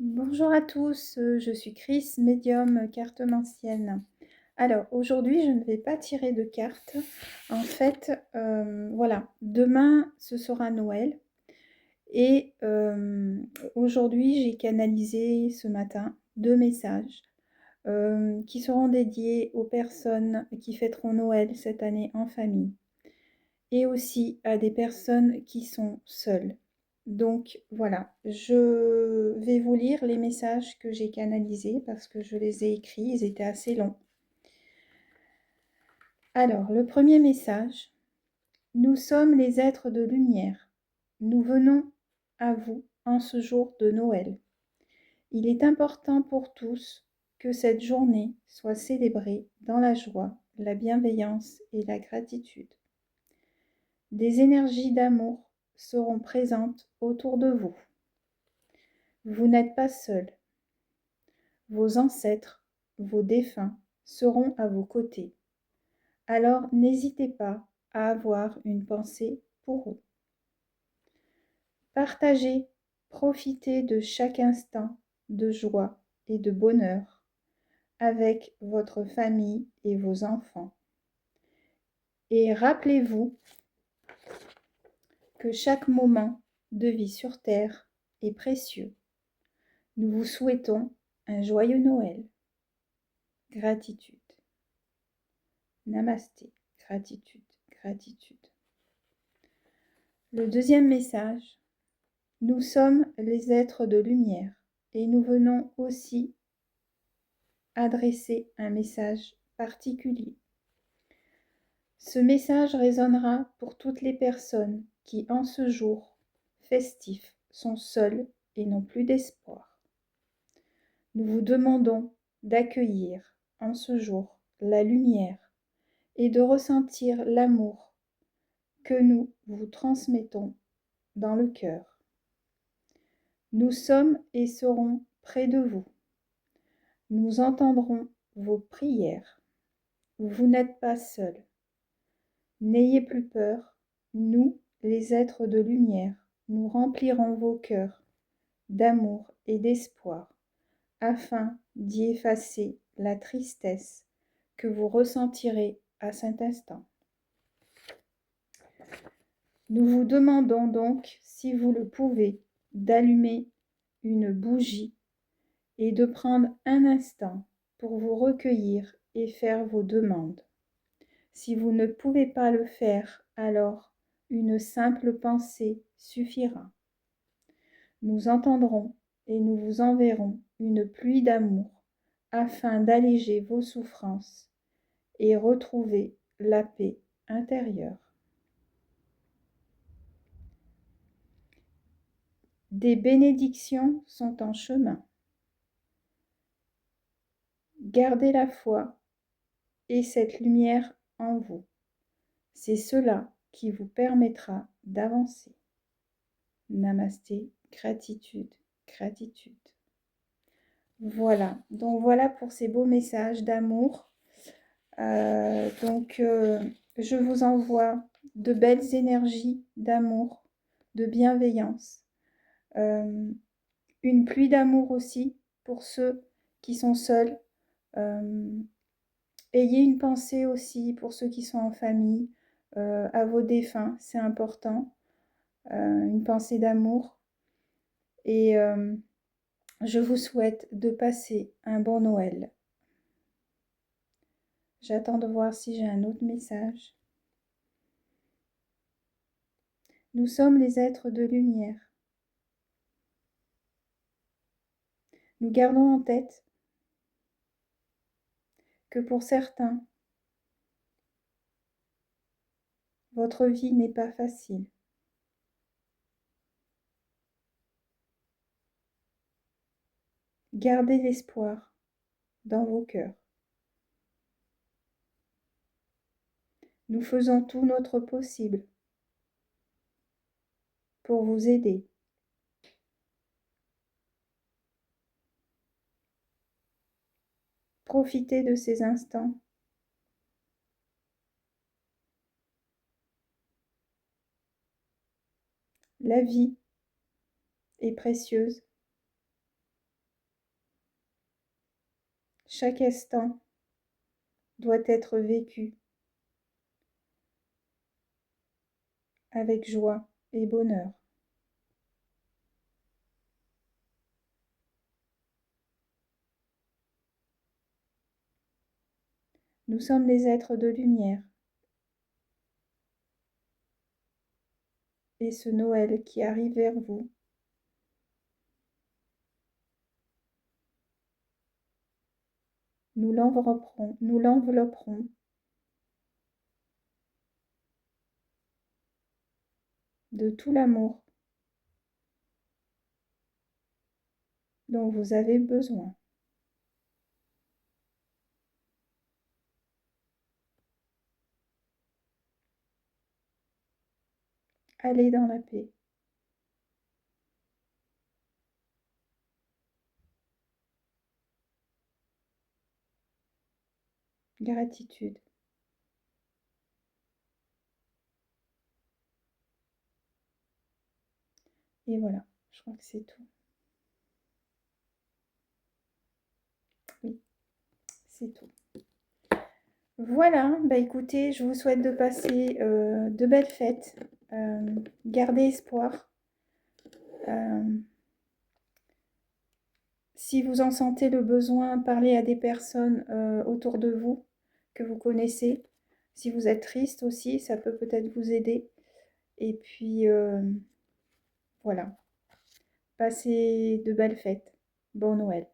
Bonjour à tous, je suis Chris, médium cartomancienne. Alors aujourd'hui, je ne vais pas tirer de cartes. En fait, voilà, demain ce sera Noël et aujourd'hui j'ai canalisé ce matin 2 messages qui seront dédiés aux personnes qui fêteront Noël cette année en famille et aussi à des personnes qui sont seules. Donc voilà, je vais vous lire les messages que j'ai canalisés parce que je les ai écrits, ils étaient assez longs. Alors, le premier message: nous sommes les êtres de lumière. Nous venons à vous en ce jour de Noël. Il est important pour tous que cette journée soit célébrée dans la joie, la bienveillance et la gratitude. Des énergies d'amour seront présentes autour de vous. Vous n'êtes pas seul. Vos ancêtres, vos défunts seront à vos côtés. Alors n'hésitez pas à avoir une pensée pour eux. Partagez, profitez de chaque instant de joie et de bonheur avec votre famille et vos enfants. Et rappelez-vous que chaque moment de vie sur Terre est précieux. Nous vous souhaitons un joyeux Noël. Gratitude. Namasté. Gratitude, gratitude. Le deuxième message: nous sommes les êtres de lumière et nous venons aussi adresser un message particulier. Ce message résonnera pour toutes les personnes qui, en ce jour festif, sont seules et n'ont plus d'espoir. Nous vous demandons d'accueillir en ce jour la lumière et de ressentir l'amour que nous vous transmettons dans le cœur. Nous sommes et serons près de vous. Nous entendrons vos prières. Vous n'êtes pas seuls. N'ayez plus peur. Nous, les êtres de lumière, nous remplirons vos cœurs d'amour et d'espoir, afin d'y effacer la tristesse que vous ressentirez à cet instant. Nous vous demandons donc, si vous le pouvez, d'allumer une bougie et de prendre un instant pour vous recueillir et faire vos demandes. Si vous ne pouvez pas le faire, alors une simple pensée suffira. Nous entendrons et nous vous enverrons une pluie d'amour afin d'alléger vos souffrances et retrouver la paix intérieure. Des bénédictions sont en chemin. Gardez la foi et cette lumière en vous. C'est cela qui vous permettra d'avancer. Namasté, gratitude, gratitude. Voilà, donc voilà pour ces beaux messages d'amour. Je vous envoie de belles énergies d'amour, de bienveillance. Une pluie d'amour aussi pour ceux qui sont seuls. Ayez une pensée aussi pour ceux qui sont en famille, à vos défunts, c'est important. Une pensée d'amour. Et je vous souhaite de passer un bon Noël. J'attends de voir si j'ai un autre message. Nous sommes les êtres de lumière. Nous gardons en tête que pour certains, votre vie n'est pas facile. Gardez l'espoir dans vos cœurs. Nous faisons tout notre possible pour vous aider. Profitez de ces instants. La vie est précieuse. chaque instant doit être vécu avec joie et bonheur. Nous sommes des êtres de lumière. Et ce Noël qui arrive vers vous, nous l'envelopperons de tout l'amour dont vous avez besoin. Allez dans la paix. Gratitude. Et voilà, je crois que c'est tout. Oui, c'est tout. Voilà, bah écoutez, je vous souhaite de passer de belles fêtes. Gardez espoir. Si vous en sentez le besoin, parlez à des personnes autour de vous que vous connaissez. Si vous êtes triste aussi, ça peut peut-être vous aider. Et puis, voilà. Passez de belles fêtes. Bon Noël.